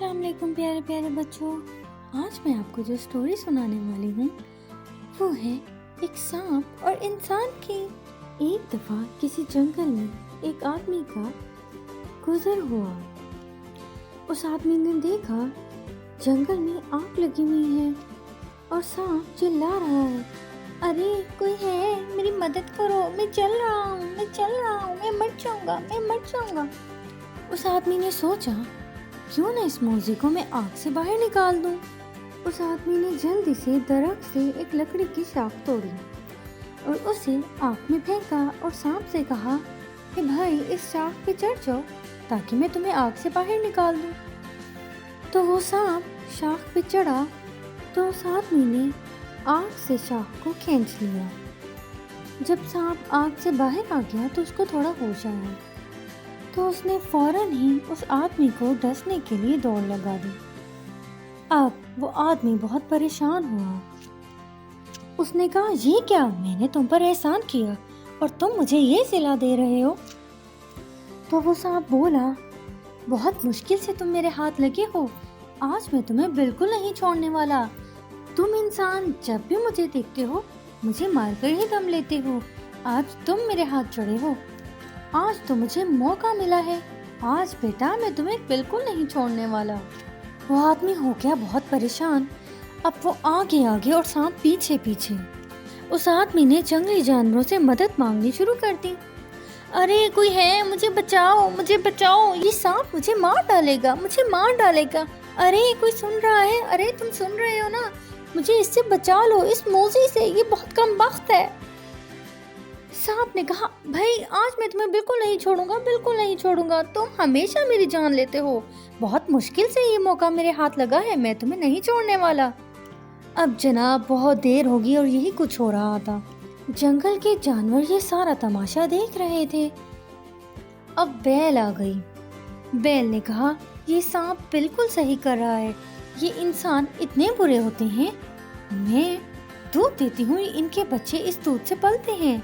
السلام علیکم پیارے پیارے بچوں، آج میں آپ کو جو سٹوری سنانے والی ہوں وہ ہے ایک سانپ اور انسان کی۔ ایک دفعہ کسی جنگل میں ایک آدمی کا گزر ہوا۔ اس آدمی نے دیکھا جنگل میں آگ لگی ہوئی ہے اور سانپ چلا رہا ہے، ارے کوئی ہے، میری مدد کرو، میں چل رہا ہوں، میں مر جاؤں گا۔ اس آدمی نے سوچا کیوں نہ اس موزی کو میں آگ سے باہر نکال دوں۔ اس آدمی نے جلدی سے درخت سے ایک لکڑی کی شاخ توڑی اور اسے آگ میں پھینکا اور سانپ سے کہا کہ بھائی اس شاخ پہ چڑھ جاؤ تاکہ میں تمہیں آگ سے باہر نکال دوں۔ تو وہ سانپ شاخ پہ چڑھا تو اس آدمی نے آگ سے شاخ کو کھینچ لیا۔ جب سانپ آگ سے باہر آ گیا تو اس کو تھوڑا ہوش آیا تو اس نے فوراً ہی اس آدمی کو ڈسنے کے لیے دوڑ لگا دی۔ اب وہ آدمی بہت پریشان ہوا۔ اس نے کہا یہ کیا، میں نے تم پر احسان کیا اور تم مجھے یہ صلا دے رہے ہو۔ تو وہ سانپ بولا بہت مشکل سے تم میرے ہاتھ لگے ہو، آج میں تمہیں بالکل نہیں چھوڑنے والا۔ تم انسان جب بھی مجھے دیکھتے ہو مجھے مار کر ہی دم لیتے ہو، آج تم میرے ہاتھ چڑھے ہو، آج تو مجھے موقع ملا ہے، آج بیٹا میں تمہیں بالکل نہیں چھوڑنے والا۔ وہ آدمی ہو گیا بہت پریشان، اب وہ آگے اور سانپ پیچھے۔ اس آدمی نے جنگلی جانوروں سے مدد مانگنی شروع کر دی، ارے کوئی ہے، مجھے بچاؤ، یہ سانپ مجھے مار ڈالے گا، ارے کوئی سن رہا ہے، ارے تم سن رہے ہو نا، مجھے اس سے بچا لو، اس موزی سے، یہ بہت کم بخت ہے۔ سانپ نے کہا بھائی آج میں تمہیں بالکل نہیں چھوڑوں گا، تم ہمیشہ میری جان لیتے ہو، بہت مشکل سے یہ موقع میرے ہاتھ لگا ہے، میں تمہیں نہیں چھوڑنے والا۔ اب جناب بہت دیر ہوگی اور یہی کچھ ہو رہا تھا۔ جنگل کے جانور یہ سارا تماشا دیکھ رہے تھے۔ اب بیل آ گئی۔ بیل نے کہا یہ سانپ بالکل صحیح کر رہا ہے، یہ انسان اتنے برے ہوتے ہیں، میں دودھ دیتی ہوں، ان کے بچے اس دودھ سے پلتے ہیں،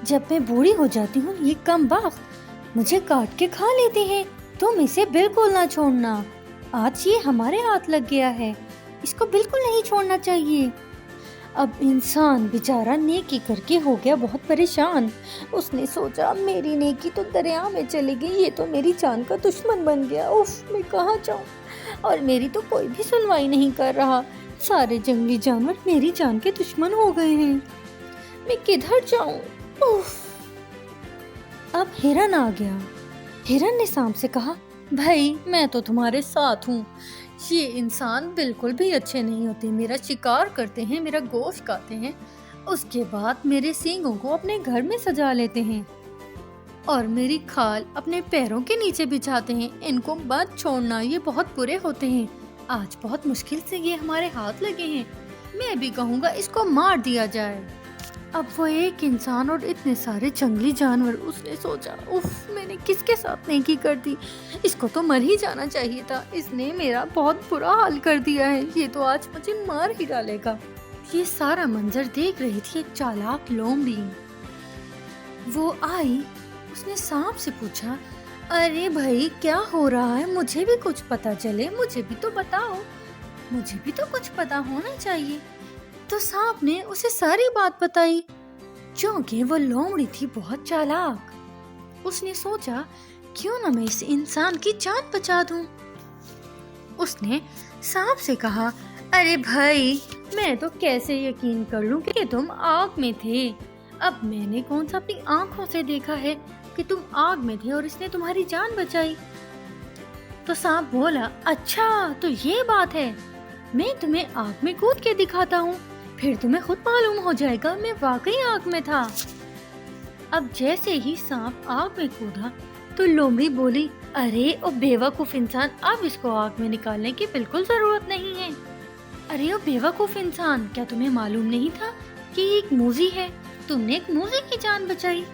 جب میں بوڑھی ہو جاتی ہوں یہ کم بخت مجھے کاٹ کے کھا لیتے ہیں، تم اسے بالکل نہ چھوڑنا، آج یہ ہمارے ہاتھ لگ گیا ہے، اس کو بالکل نہیں چھوڑنا چاہیے۔ اب انسان بیچارہ نیکی کر کے ہو گیا بہت پریشان، اس نے سوچا میری نیکی تو دریا میں چلی گئی، یہ تو میری جان کا دشمن بن گیا، میں کہاں جاؤں، اور میری تو کوئی بھی سنوائی نہیں کر رہا، سارے جنگلی جانور میری جان کے دشمن ہو گئے ہیں، میں کدھر جاؤں۔ اب ہرن آ گیا۔ ہرن نے سانپ سے کہا بھائی میں تو تمہارے ساتھ ہوں، یہ انسان بالکل بھی اچھے نہیں ہوتے، میرا شکار کرتے ہیں، میرا گوشت کھاتے ہیں، اس کے بعد میرے سینگوں کو اپنے گھر میں سجا لیتے ہیں اور میری کھال اپنے پیروں کے نیچے بچھاتے ہیں، ان کو مت چھوڑنا، یہ بہت برے ہوتے ہیں، آج بہت مشکل سے یہ ہمارے ہاتھ لگے ہیں، میں بھی کہوں گا اس کو مار دیا جائے۔ اب وہ ایک انسان اور اتنے سارے جنگلی جانور، اس نے سوچا میں نے کس کے ساتھ نیکی کر دی، اس کو تو مر ہی جانا چاہیے تھا، اس نے میرا بہت برا حال کر دیا ہے، یہ تو آج مجھے مار ہی ڈالے گا۔ یہ سارا منظر دیکھ رہی تھی ایک چالاک لومڑی، وہ آئی، اس نے سانپ سے پوچھا ارے بھائی کیا ہو رہا ہے، مجھے بھی کچھ پتا چلے، مجھے بھی تو بتاؤ، مجھے بھی تو کچھ پتا ہونا چاہیے۔ تو سانپ نے اسے ساری بات بتائی، چونکہ وہ لومڑی تھی بہت چالاک، اس نے سوچا کیوں نہ میں اس انسان کی جان بچا دوں۔ اس نے سانپ سے کہا ارے بھائی میں تو کیسے یقین کر لوں کہ تم آگ میں تھے، اب میں نے کون سا اپنی آنکھوں سے دیکھا ہے کہ تم آگ میں تھے اور اس نے تمہاری جان بچائی۔ تو سانپ بولا اچھا تو یہ بات ہے، میں تمہیں آگ میں کود کے دکھاتا ہوں، پھر تمہیں خود معلوم ہو جائے گا میں واقعی آگ میں تھا۔ اب جیسے ہی سانپ آگ میں کودا تو لومڑی بولی ارے او بیوقوف انسان، اب اس کو آگ میں نکالنے کی بالکل ضرورت نہیں ہے۔ ارے او بیوقوف انسان، کیا تمہیں معلوم نہیں تھا کہ یہ ایک موزی ہے، تم نے ایک موزی کی جان بچائی،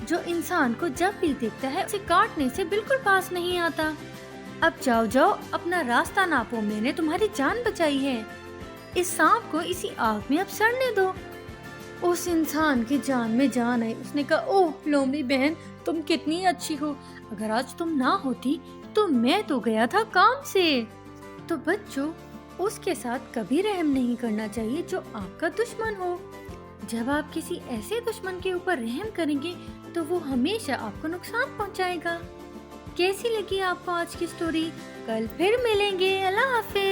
جو انسان کو جب بھی دیکھتا ہے اسے کاٹنے سے بالکل پاس نہیں آتا۔ اب جاؤ اپنا راستہ ناپو، میں نے تمہاری جان بچائی ہے، اس سانپ کو اسی آگ میں اب سڑنے دو۔ اس انسان کی جان میں جان آئی، اس نے کہا اوہ لومڑی بہن تم کتنی اچھی ہو، اگر آج تم نہ ہوتی تو میں تو گیا تھا کام سے۔ تو بچوں اس کے ساتھ کبھی رحم نہیں کرنا چاہیے جو آپ کا دشمن ہو۔ جب آپ کسی ایسے دشمن کے اوپر رحم کریں گے تو وہ ہمیشہ آپ کو نقصان پہنچائے گا۔ کیسی لگی آپ کو آج کی سٹوری؟ کل پھر ملیں گے، اللہ حافظ۔